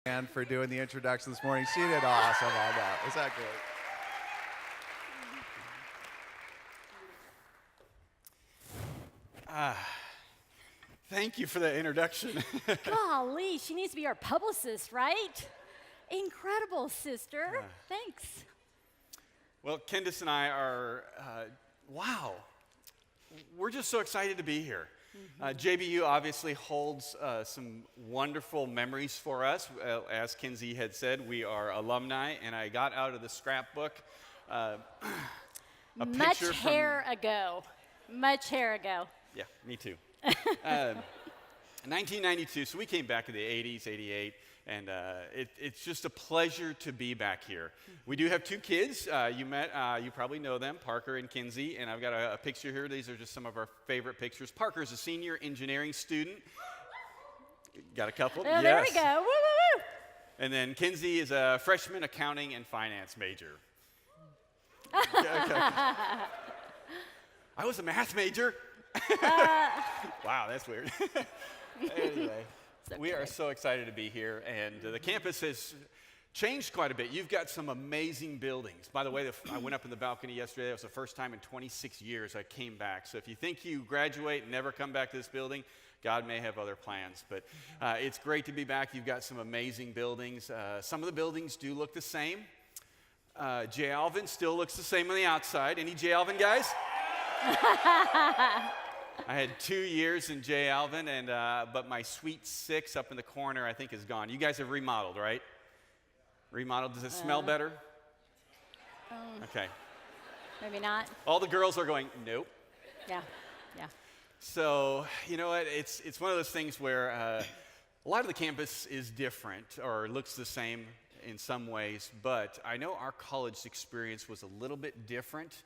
And for doing the introduction this morning. She did awesome on that. Is that great? Thank you for that introduction. Golly, she needs to be our publicist, right? Incredible, sister. Thanks. Well, Kendis and I are, wow. We're just so excited to be here. JBU obviously holds some wonderful memories for us. As Kinsey had said, we are alumni, and I got out of the scrapbook a Much picture hair ago. Much hair ago. Yeah, me too. 1992, so we came back in the 80s, 88, and it's just a pleasure to be back here. We do have two kids. You probably know them, Parker and Kinsey, and I've got a picture here. These are just some of our favorite pictures. Parker's a senior engineering student. Got a couple? Oh, there we go. Woo, woo, woo. And then Kinsey is a freshman accounting and finance major. I was a math major. Wow, that's weird. Anyway, we are so excited to be here, and the campus has changed quite a bit. You've got some amazing buildings. By the way, I went up in the balcony yesterday. That was the first time in 26 years I came back. So if you think you graduate and never come back to this building, God may have other plans. But it's great to be back. You've got some amazing buildings. Some of the buildings do look the same. J. Alvin still looks the same on the outside. Any J. Alvin guys? I had 2 years in J. Alvin, but my Suite 6 up in the corner, I think, is gone. You guys have remodeled, right? Remodeled. Does it smell better? Okay. Maybe not. All the girls are going, nope. Yeah. So, you know what? It's one of those things where a lot of the campus is different or looks the same in some ways, but I know our college experience was a little bit different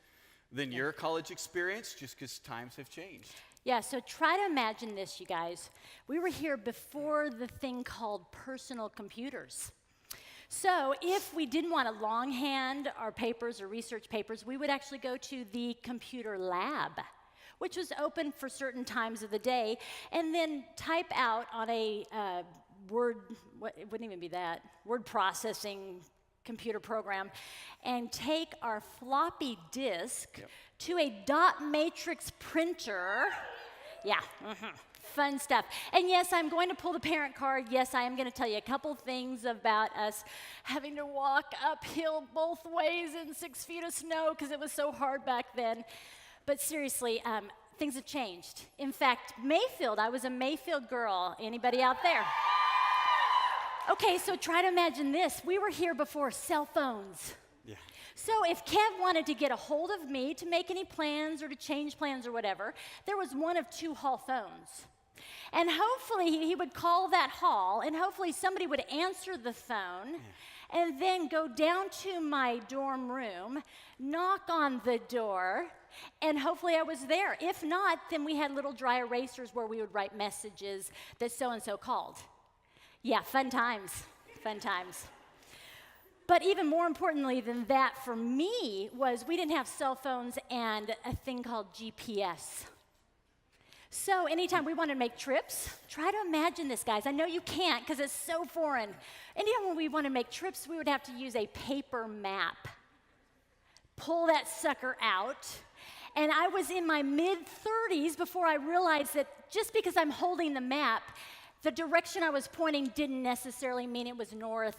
than your college experience, just because times have changed. Yeah, so try to imagine this, you guys. We were here before the thing called personal computers. So if we didn't want to longhand our papers or research papers, we would actually go to the computer lab, which was open for certain times of the day, and then type out on a it wouldn't even be that, word processing computer program, and take our floppy disk to a dot matrix printer. Yeah, fun stuff. And yes, I'm going to pull the parent card. Yes, I am going to tell you a couple things about us having to walk uphill both ways in 6 feet of snow because it was so hard back then. But seriously, things have changed. In fact, Mayfield, I was a Mayfield girl. Anybody out there? Okay, so try to imagine this. We were here before cell phones. Yeah. So if Kev wanted to get a hold of me to make any plans or to change plans or whatever, there was one of two hall phones. And hopefully he would call that hall, and hopefully somebody would answer the phone, and then go down to my dorm room, knock on the door, and hopefully I was there. If not, then we had little dry erasers where we would write messages that so-and-so called. Yeah, fun times, fun times. But even more importantly than that for me was we didn't have cell phones and a thing called GPS. So anytime we wanted to make trips, try to imagine this, guys. I know you can't because it's so foreign. Anytime when we wanted to make trips, we would have to use a paper map. Pull that sucker out. And I was in my mid-30s before I realized that just because I'm holding the map, the direction I was pointing didn't necessarily mean it was north.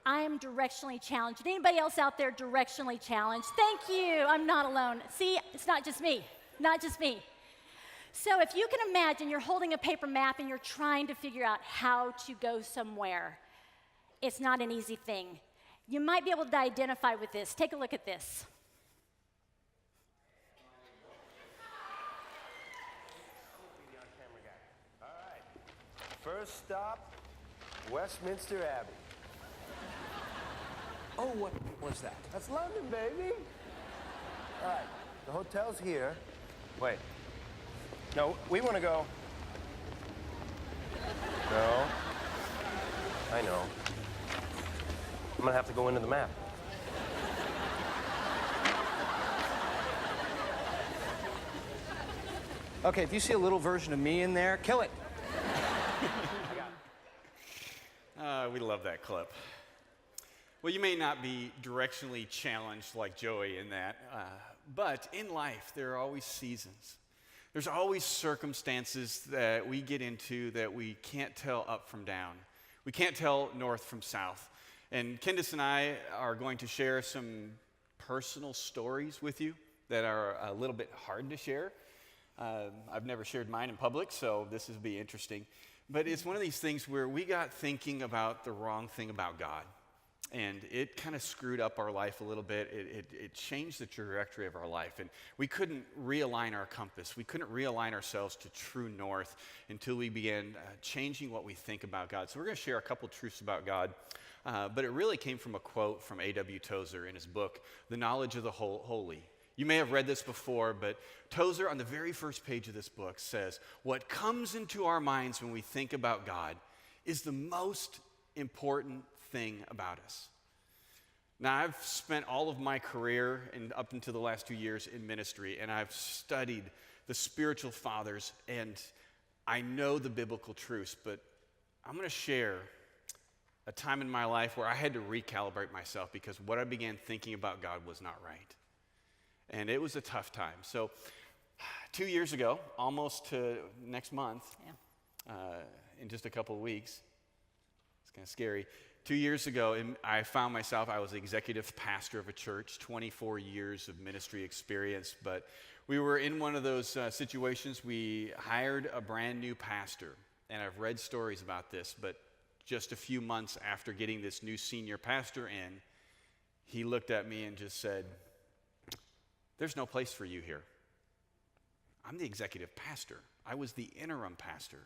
I am directionally challenged. Anybody else out there directionally challenged? Thank you. I'm not alone. See, it's not just me. Not just me. So if you can imagine you're holding a paper map and you're trying to figure out how to go somewhere, it's not an easy thing. You might be able to identify with this. Take a look at this. First stop, Westminster Abbey. Oh, what was that? That's London, baby. All right, the hotel's here. Wait. No, we want to go. No. I know. I'm going to have to go into the map. Okay, if you see a little version of me in there, kill it. We love that clip. Well, you may not be directionally challenged like Joey in that, but in life, there are always seasons. There's always circumstances that we get into that we can't tell up from down. We can't tell north from south. And Kendis and I are going to share some personal stories with you that are a little bit hard to share. I've never shared mine in public, so this will be interesting. But it's one of these things where we got thinking about the wrong thing about God. And it kind of screwed up our life a little bit. It changed the trajectory of our life. And we couldn't realign our compass. We couldn't realign ourselves to true north until we began changing what we think about God. So we're going to share a couple truths about God. But it really came from a quote from A.W. Tozer in his book, The Knowledge of the Holy. You may have read this before, but Tozer on the very first page of this book says, what comes into our minds when we think about God is the most important thing about us. Now, I've spent all of my career and up until the last 2 years in ministry, and I've studied the spiritual fathers, and I know the biblical truths, but I'm going to share a time in my life where I had to recalibrate myself because what I began thinking about God was not right. And it was a tough time. So 2 years ago, almost to next month, in just a couple of weeks, it's kind of scary. 2 years ago, I found myself, I was the executive pastor of a church, 24 years of ministry experience, but we were in one of those situations. We hired a brand new pastor, and I've read stories about this, but just a few months after getting this new senior pastor in, he looked at me and just said, there's no place for you here. I'm the executive pastor. I was the interim pastor.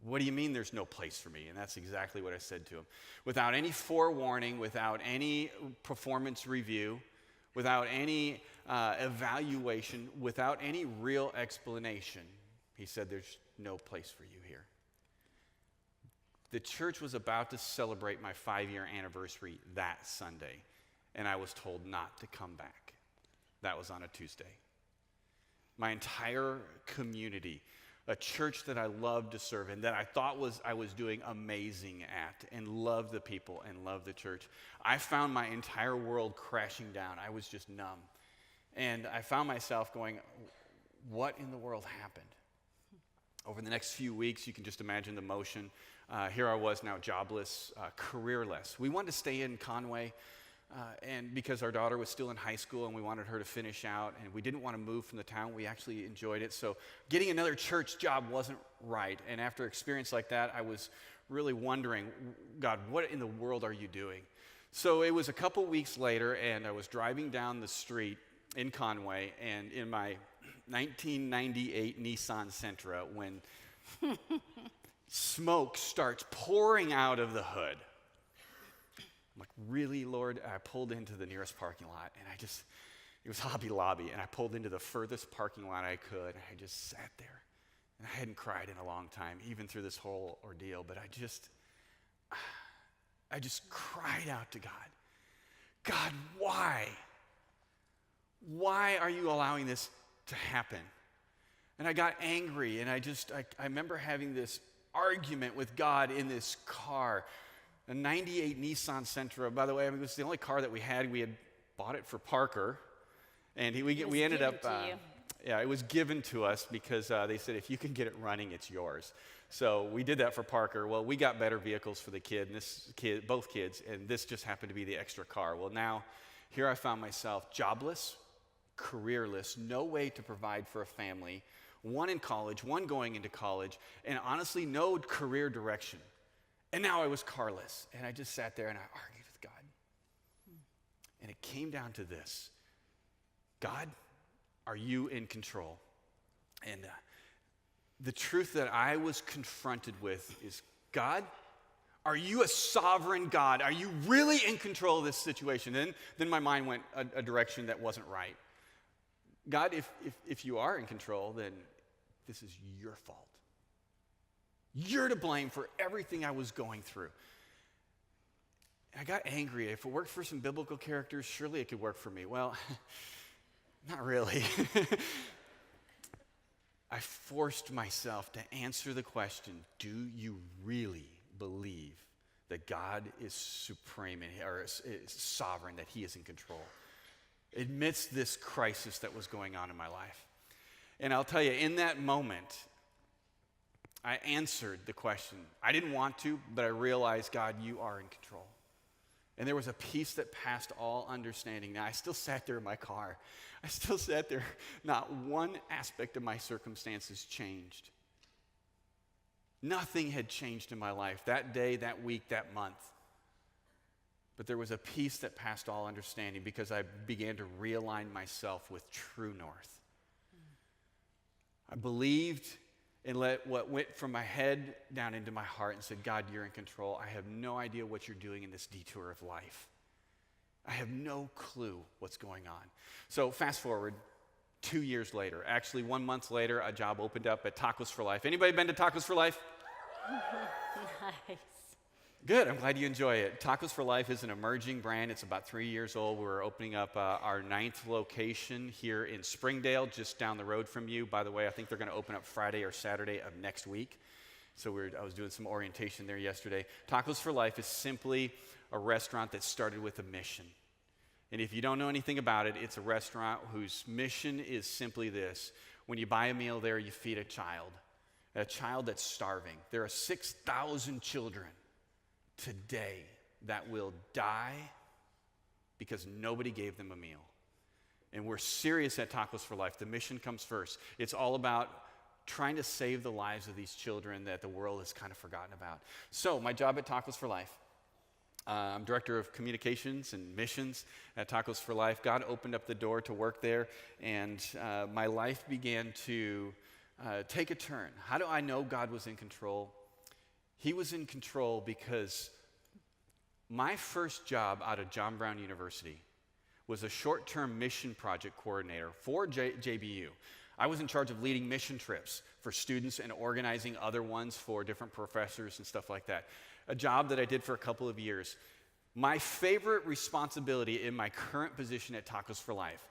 What do you mean there's no place for me? And that's exactly what I said to him. Without any forewarning, without any performance review, without any evaluation, without any real explanation, he said, there's no place for you here. The church was about to celebrate my 5-year anniversary that Sunday, and I was told not to come back. That was on a Tuesday. My entire community, a church that I loved to serve in, that I thought I was doing amazing at, and loved the people and loved the church. I found my entire world crashing down. I was just numb. And I found myself going, what in the world happened? Over the next few weeks, you can just imagine the motion. Here I was now jobless, careerless. We wanted to stay in Conway, and because our daughter was still in high school and we wanted her to finish out, and we didn't want to move from the town. We actually enjoyed it. So getting another church job wasn't right. And after an experience like that, I was really wondering, God, what in the world are you doing? So it was a couple weeks later, and I was driving down the street in Conway, and in my 1998 Nissan Sentra, when smoke starts pouring out of the hood. I'm like, really, Lord? I pulled into the nearest parking lot, and it was Hobby Lobby, and I pulled into the furthest parking lot I could, and I just sat there. And I hadn't cried in a long time, even through this whole ordeal, but I just cried out to God. God, why? Why are you allowing this to happen? And I got angry, and I remember having this argument with God in this car, a 98 Nissan Sentra. By the way, it was the only car that we had. We had bought it for Parker, and we ended up, it was given to us because they said, if you can get it running, it's yours. So we did that for Parker. Well, we got better vehicles for the kid, and both kids, and this just happened to be the extra car. Well, now, here I found myself jobless, careerless, no way to provide for a family, one in college, one going into college, and honestly, no career direction. And now I was carless, and I just sat there and I argued with God. And it came down to this. God, are you in control? And the truth that I was confronted with is, God, are you a sovereign God? Are you really in control of this situation? Then my mind went a direction that wasn't right. God, if you are in control, then this is your fault. You're to blame for everything I was going through. And I got angry. If it worked for some biblical characters, surely it could work for me. Well, not really. I forced myself to answer the question, do you really believe that God is supreme or is sovereign, that he is in control amidst this crisis that was going on in my life. And I'll tell you, in that moment, I answered the question. I didn't want to, but I realized, God, you are in control. And there was a peace that passed all understanding. Now, I still sat there in my car. I still sat there. Not one aspect of my circumstances changed. Nothing had changed in my life that day, that week, that month. But there was a peace that passed all understanding because I began to realign myself with true north. I believed and let what went from my head down into my heart and said, God, you're in control. I have no idea what you're doing in this detour of life. I have no clue what's going on. So fast forward 2 years later, actually 1 month later, a job opened up at Tacos for Life. Anybody been to Tacos for Life? Nice. Good, I'm glad you enjoy it. Tacos for Life is an emerging brand. It's about 3 years old. We're opening up our 9th location here in Springdale, just down the road from you. By the way, I think they're going to open up Friday or Saturday of next week. So I was doing some orientation there yesterday. Tacos for Life is simply a restaurant that started with a mission. And if you don't know anything about it, it's a restaurant whose mission is simply this. When you buy a meal there, you feed a child that's starving. There are 6,000 children today that will die because nobody gave them a meal. And we're serious at Tacos for Life. The mission comes first. It's all about trying to save the lives of these children that the world has kind of forgotten about. So my job at Tacos for Life, I'm director of communications and missions at Tacos for Life. God opened up the door to work there, and my life began to take a turn. How do I know God was in control? He was in control because my first job out of John Brown University was a short-term mission project coordinator for JBU. I was in charge of leading mission trips for students and organizing other ones for different professors and stuff like that. A job that I did for a couple of years. My favorite responsibility in my current position at Tacos for Life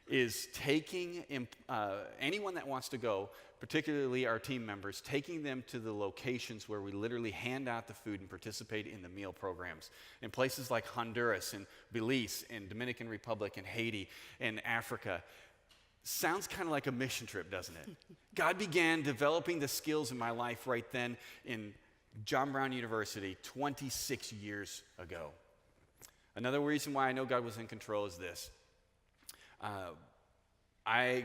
is taking anyone that wants to go, particularly our team members, taking them to the locations where we literally hand out the food and participate in the meal programs. In places like Honduras and Belize and Dominican Republic and Haiti and Africa. Sounds kind of like a mission trip, doesn't it? God began developing the skills in my life right then in John Brown University 26 years ago. Another reason why I know God was in control is this.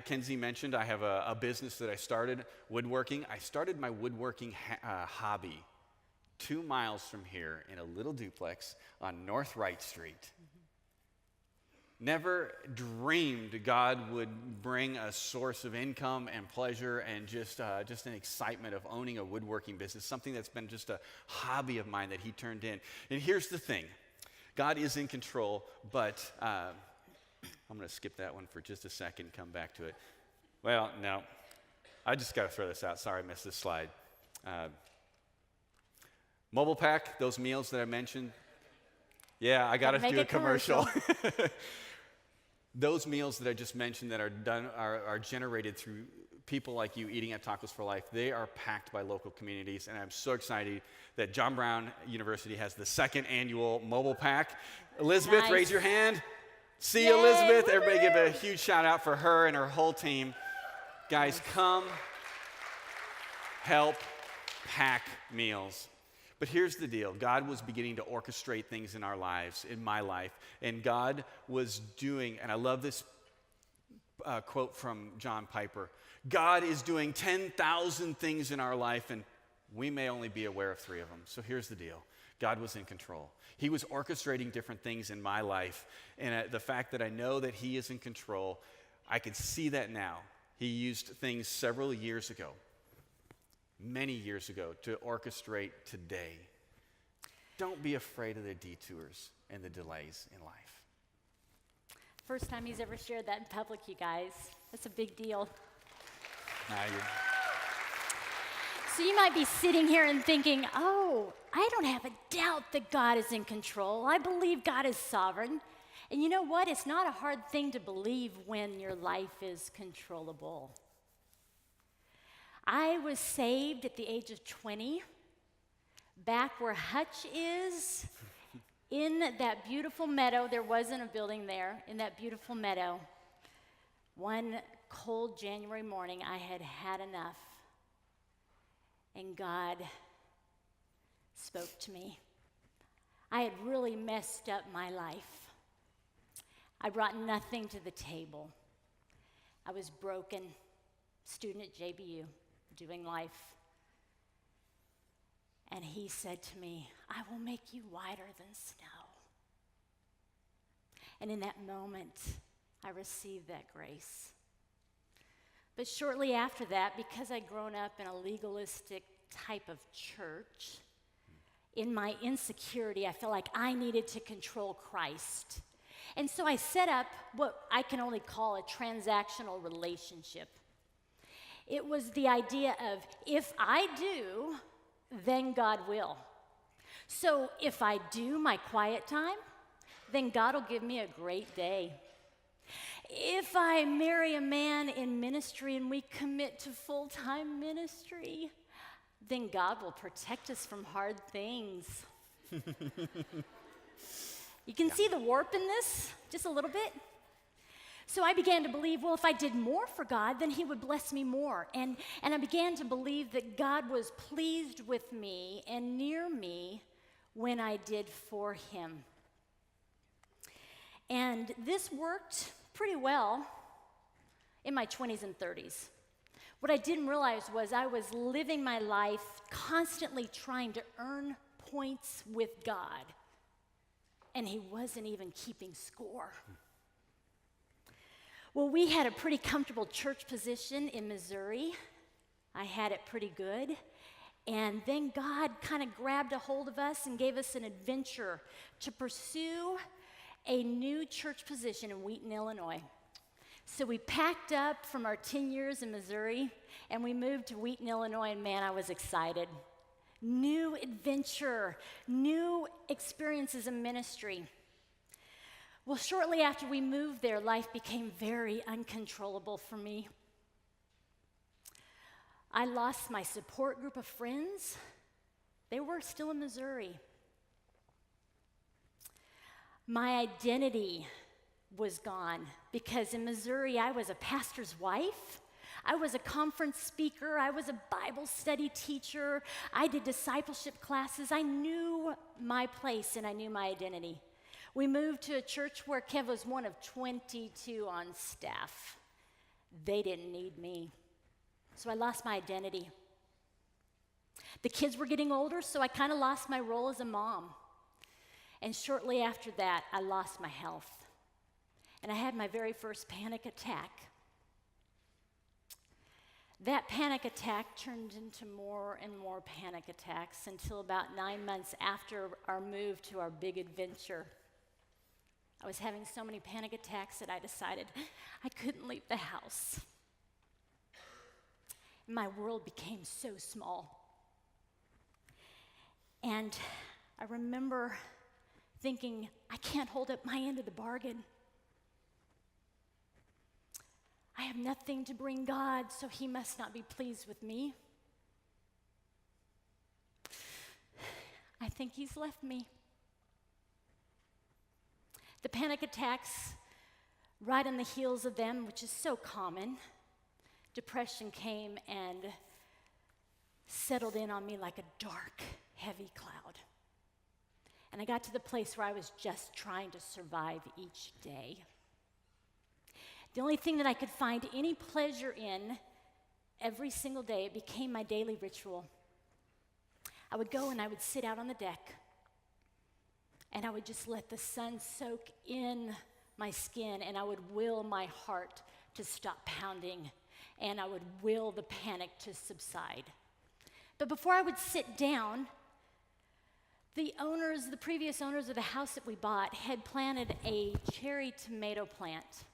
Kenzie mentioned I have a business that I started, woodworking. I started my woodworking hobby 2 miles from here in a little duplex on North Wright Street. Never dreamed God would bring a source of income and pleasure and just an excitement of owning a woodworking business, something that's been just a hobby of mine that he turned in. And here's the thing. God is in control, but I'm going to skip that one for just a second and come back to it. Well, no. I just got to throw this out. Sorry, I missed this slide. Mobile Pack, those meals that I mentioned. Yeah, I got to do a commercial. Those meals that I just mentioned that are done are generated through people like you eating at Tacos for Life. They are packed by local communities, and I'm so excited that John Brown University has the 2nd annual Mobile Pack. Elizabeth, Nice. Raise your hand. See Yay, Elizabeth. woo-hoo. Everybody give a huge shout out for her and her whole team. Guys, come help pack meals. But here's the deal. God was beginning to orchestrate things in our lives, in my life. And God was doing, and I love this quote from John Piper, God is doing 10,000 things in our life, and we may only be aware of 3 of them. So here's the deal. God was in control. He was orchestrating different things in my life. And the fact that I know that he is in control, I can see that now. He used things several years ago, many years ago, to orchestrate today. Don't be afraid of the detours and the delays in life. First time he's ever shared that in public, you guys. That's a big deal. So you might be sitting here and thinking, oh, I don't have a doubt that God is in control. I believe God is sovereign. And you know what? It's not a hard thing to believe when your life is controllable. I was saved at the age of 20, Back where Hutch is, in that beautiful meadow, there wasn't a building there, in that beautiful meadow, one cold January morning, I had had enough. And God spoke to me. I had really messed up my life. I brought nothing to the table. I was broken, student at JBU, doing life. And he said to me, I will make you whiter than snow. And in that moment, I received that grace. But shortly after that, because I'd grown up in a legalistic type of church, in my insecurity, I felt like I needed to control Christ. And so I set up what I can only call a transactional relationship. It was the idea of, if I do, then God will. So if I do my quiet time, then God will give me a great day. If I marry a man in ministry and we commit to full-time ministry, then God will protect us from hard things. You can see the warp in this, just a little bit. So I began to believe, well, if I did more for God, then he would bless me more. And I began to believe that God was pleased with me and near me when I did for him. And this worked pretty well in my 20s and 30s. What I didn't realize was I was living my life constantly trying to earn points with God, and he wasn't even keeping score. Well, we had a pretty comfortable church position in Missouri. I had it pretty good. And then God kind of grabbed a hold of us and gave us an adventure to pursue a new church position in Wheaton, Illinois. So we packed up from our 10 years in Missouri, and we moved to Wheaton, Illinois, and man, I was excited. New adventure, new experiences in ministry. Well, shortly after we moved there, life became very uncontrollable for me. I lost my support group of friends. They were still in Missouri. My identity was gone because in Missouri, I was a pastor's wife. I was a conference speaker. I was a Bible study teacher. I did discipleship classes. I knew my place and I knew my identity. We moved to a church where Kev was one of 22 on staff. They didn't need me. So I lost my identity. The kids were getting older, so I kind of lost my role as a mom. And shortly after that, I lost my health. And I had my very first panic attack. That panic attack turned into more and more panic attacks until about 9 months after our move to our big adventure. I was having so many panic attacks that I decided I couldn't leave the house. My world became so small. And I remember thinking, I can't hold up my end of the bargain. I have nothing to bring God, so he must not be pleased with me. I think he's left me. The panic attacks, right on the heels of them, which is so common, depression came and settled in on me like a dark, heavy cloud. And I got to the place where I was just trying to survive each day. The only thing that I could find any pleasure in every single day, it became my daily ritual. I would go and I would sit out on the deck, and I would just let the sun soak in my skin, and I would will my heart to stop pounding, and I would will the panic to subside. But before I would sit down, the previous owners of the house that we bought had planted a cherry tomato plant.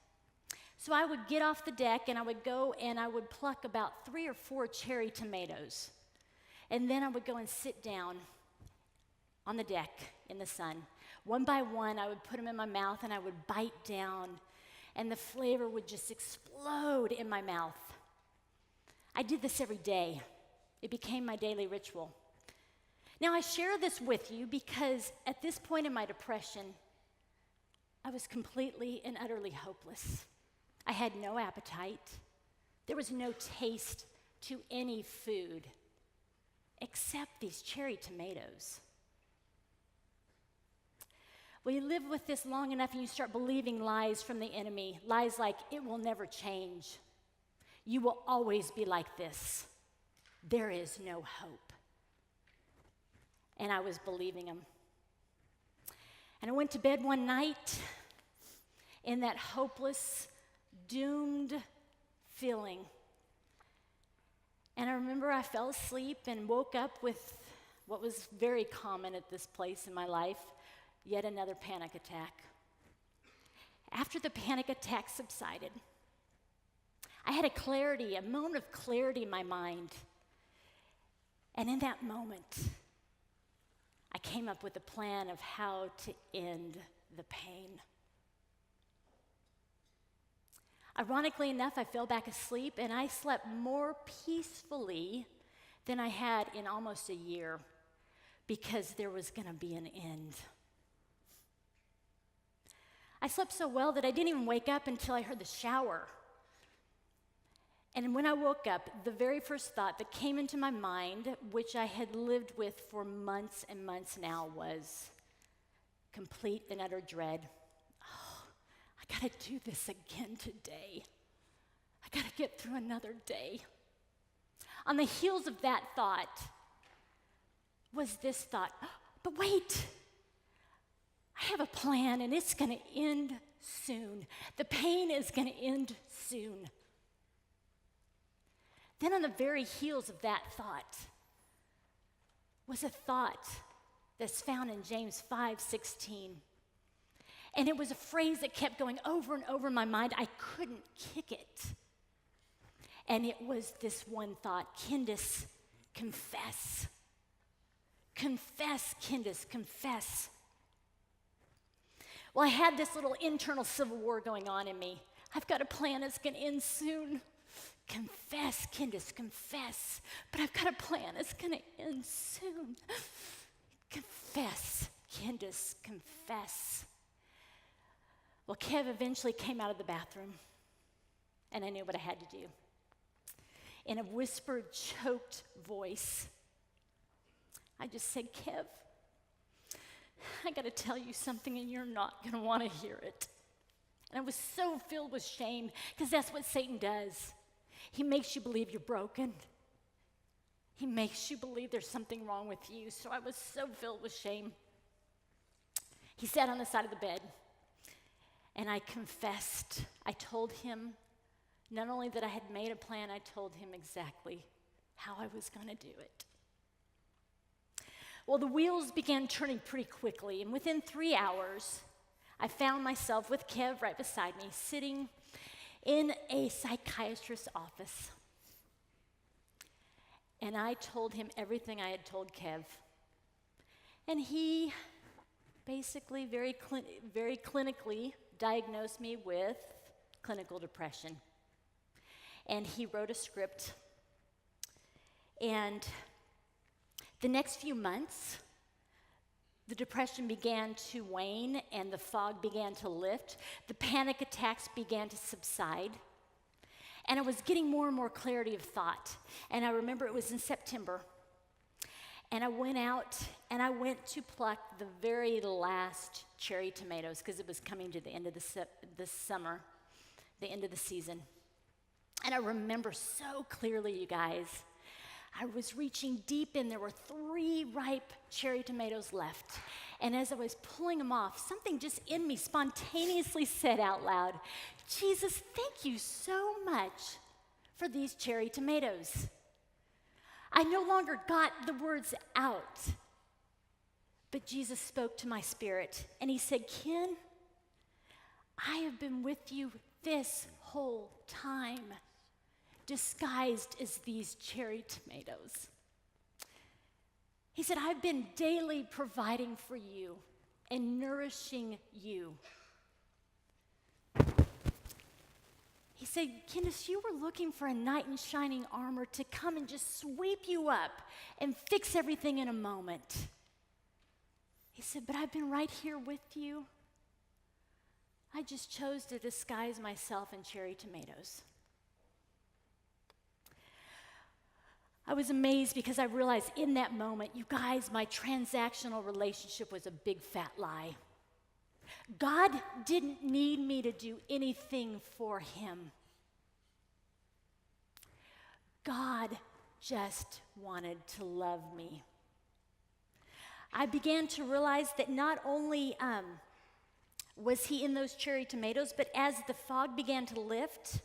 So I would get off the deck and I would go and I would pluck about 3 or 4 cherry tomatoes. And then I would go and sit down on the deck in the sun. One by one, I would put them in my mouth and I would bite down, and the flavor would just explode in my mouth. I did this every day. It became my daily ritual. Now, I share this with you because at this point in my depression, I was completely and utterly hopeless. I had no appetite. There was no taste to any food except these cherry tomatoes. Well, you live with this long enough and you start believing lies from the enemy. Lies like, it will never change. You will always be like this. There is no hope. And I was believing them. And I went to bed one night in that hopeless, doomed feeling. And I remember I fell asleep and woke up with what was very common at this place in my life, yet another panic attack. After the panic attack subsided, I had a moment of clarity in my mind. And in that moment, I came up with a plan of how to end the pain. Ironically enough, I fell back asleep and I slept more peacefully than I had in almost a year because there was going to be an end. I slept so well that I didn't even wake up until I heard the shower. And when I woke up, the very first thought that came into my mind, which I had lived with for months and months now, was complete and utter dread. Oh, I gotta do this again today. I gotta get through another day. On the heels of that thought was this thought, but wait, I have a plan and it's gonna end soon. The pain is gonna end soon. Then on the very heels of that thought was a thought that's found in James 5:16. And it was a phrase that kept going over and over in my mind. I couldn't kick it. And it was this one thought, Kendis, confess. Confess, Kendis, confess. Well, I had this little internal civil war going on in me. I've got a plan that's going to end soon. Confess, Kendis, confess. But I've got a plan that's going to end soon. Confess, Kendis, confess. Well, Kev eventually came out of the bathroom, and I knew what I had to do. In a whispered, choked voice, I just said, Kev, I got to tell you something, and you're not going to want to hear it. And I was so filled with shame, because that's what Satan does. He makes you believe you're broken. He makes you believe there's something wrong with you. So I was so filled with shame. He sat on the side of the bed, and I confessed. I told him not only that I had made a plan, I told him exactly how I was going to do it. Well, the wheels began turning pretty quickly, and within 3 hours, I found myself with Kev right beside me, sitting in a psychiatrist's office. And I told him everything I had told Kev. And he basically very clinically diagnosed me with clinical depression. And he wrote a script. And the next few months, the depression began to wane and the fog began to lift. The panic attacks began to subside. And I was getting more and more clarity of thought. And I remember it was in September. And I went out and I went to pluck the very last cherry tomatoes because it was coming to the end of the summer, the end of the season. And I remember so clearly, you guys, I was reaching deep in. There were 3 ripe cherry tomatoes left. And as I was pulling them off, something just in me spontaneously said out loud, Jesus, thank you so much for these cherry tomatoes. I no longer got the words out, but Jesus spoke to my spirit and he said, Ken, I have been with you this whole time, disguised as these cherry tomatoes. He said, I've been daily providing for you and nourishing you. He said, Kendis, you were looking for a knight in shining armor to come and just sweep you up and fix everything in a moment. He said, but I've been right here with you. I just chose to disguise myself in cherry tomatoes. I was amazed because I realized in that moment, you guys, my transactional relationship was a big fat lie. God didn't need me to do anything for him. God just wanted to love me. I began to realize that not only was he in those cherry tomatoes, but as the fog began to lift,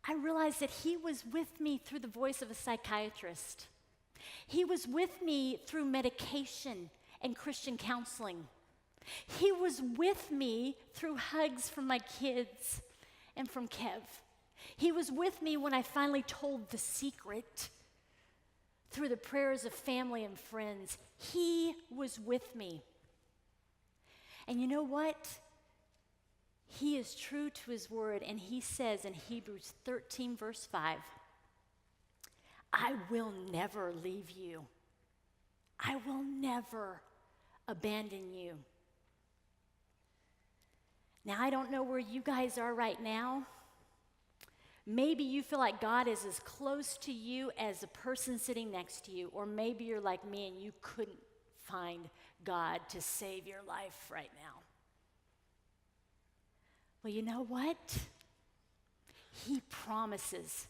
I realized that he was with me through the voice of a psychiatrist. He was with me through medication and Christian counseling. He was with me through hugs from my kids and from Kev. He was with me when I finally told the secret through the prayers of family and friends. He was with me. And you know what? He is true to his word, and he says in Hebrews 13, verse 5, I will never leave you. I will never abandon you. Now, I don't know where you guys are right now. Maybe you feel like God is as close to you as the person sitting next to you, or maybe you're like me and you couldn't find God to save your life right now. Well, you know what? He promises.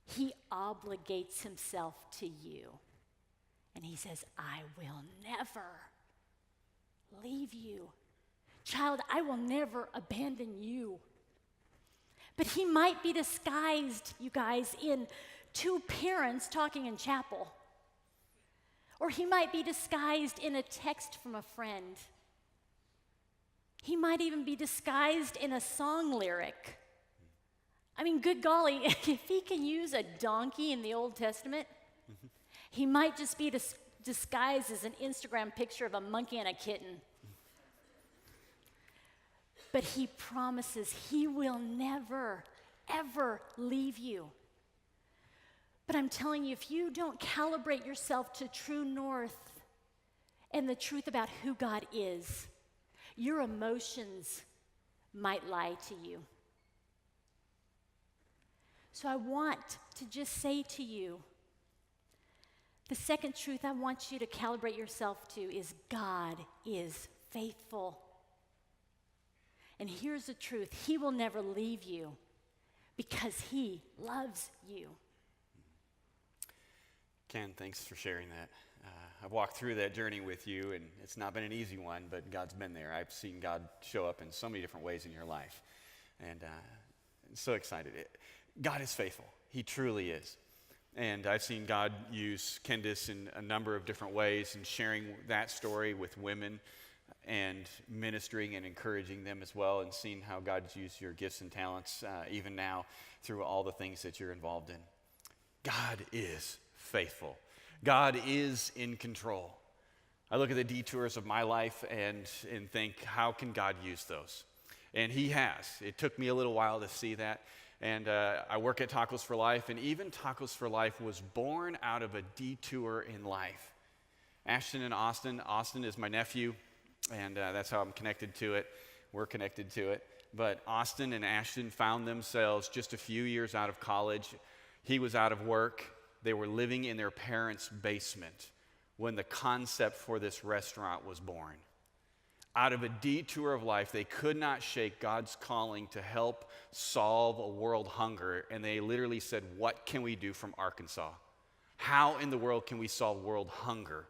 He obligates himself to you. And he says, I will never leave you. Child, I will never abandon you. But he might be disguised, you guys, in two parents talking in chapel. Or he might be disguised in a text from a friend. He might even be disguised in a song lyric. I mean, good golly, if he can use a donkey in the Old Testament, he might just be disguised as an Instagram picture of a monkey and a kitten. But he promises he will never, ever leave you. But I'm telling you, if you don't calibrate yourself to true north and the truth about who God is, your emotions might lie to you. So I want to just say to you, the second truth I want you to calibrate yourself to is God is faithful. And here's the truth. He will never leave you because he loves you. Ken, thanks for sharing that. I've walked through that journey with you, and it's not been an easy one, but God's been there. I've seen God show up in so many different ways in your life, and I'm so excited. God is faithful. He truly is. And I've seen God use Kendis in a number of different ways and sharing that story with women and ministering and encouraging them as well, and seeing how God's used your gifts and talents even now through all the things that you're involved in. God is faithful. God is in control. I look at the detours of my life and think, how can God use those? And he has. It took me a little while to see that. And I work at Tacos for Life, and even Tacos for Life was born out of a detour in life. Ashton and Austin. Austin is my nephew, and that's how I'm connected to it. We're connected to it. But Austin and Ashton found themselves just a few years out of college. He was out of work. They were living in their parents' basement when the concept for this restaurant was born. Out of a detour of life, they could not shake God's calling to help solve a world hunger, and they literally said, what can we do from Arkansas? How in the world can we solve world hunger?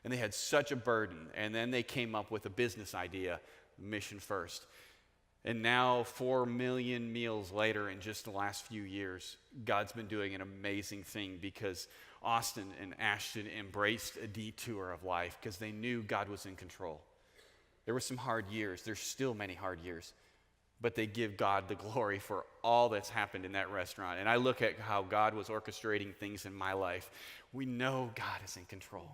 And they had such a burden, and then they came up with a business idea, Mission First. And now 4 million meals later in just the last few years, God's been doing an amazing thing because Austin and Ashton embraced a detour of life because they knew God was in control. There were some hard years. There's still many hard years. But they give God the glory for all that's happened in that restaurant. And I look at how God was orchestrating things in my life. We know God is in control.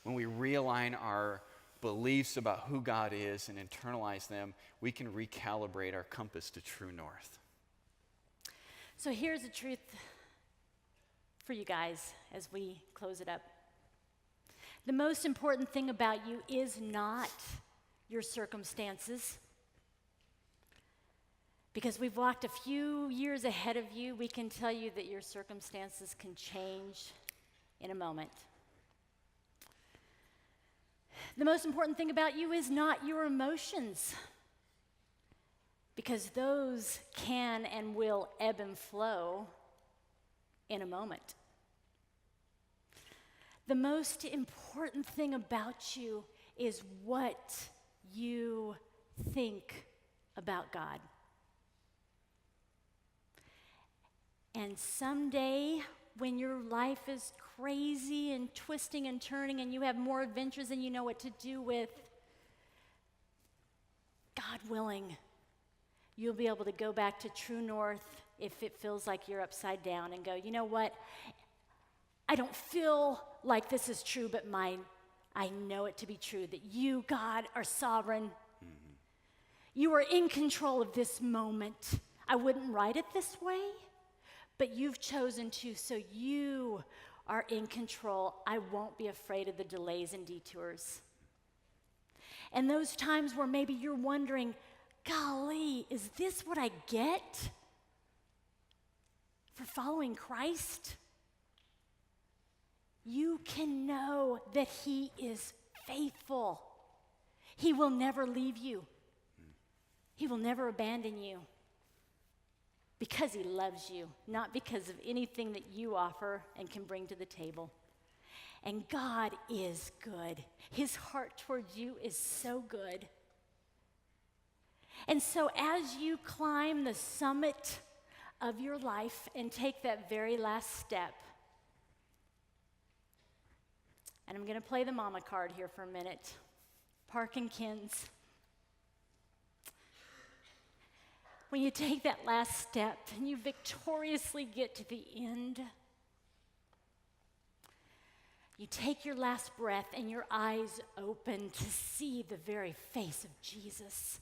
When we realign our beliefs about who God is and internalize them, we can recalibrate our compass to true north. So here's the truth for you guys as we close it up. The most important thing about you is not your circumstances. Because we've walked a few years ahead of you, we can tell you that your circumstances can change in a moment. The most important thing about you is not your emotions, because those can and will ebb and flow in a moment. The most important thing about you is what you think about God. And someday, when your life is crazy and twisting and turning and you have more adventures than you know what to do with, God willing, you'll be able to go back to true north if it feels like you're upside down and go, you know what? I don't feel like this is true, but I know it to be true, that you, God, are sovereign. Mm-hmm. You are in control of this moment. I wouldn't write it this way, but you've chosen to, so you are in control. I won't be afraid of the delays and detours. And those times where maybe you're wondering, golly, is this what I get for following Christ? You can know that He is faithful. He will never leave you. He will never abandon you. Because He loves you, not because of anything that you offer and can bring to the table. And God is good. His heart towards you is so good. And so as you climb the summit of your life and take that very last step, and I'm going to play the mama card here for a minute. Park and Kins. When you take that last step and you victoriously get to the end, you take your last breath and your eyes open to see the very face of Jesus.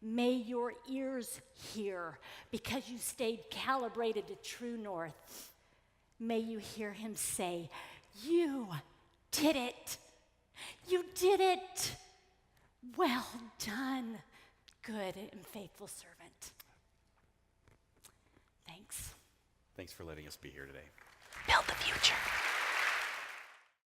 May your ears hear, because you stayed calibrated to true north. May you hear Him say, "You did it. You did it. Well done, good and faithful servant." Thanks. Thanks for letting us be here today. Build the future.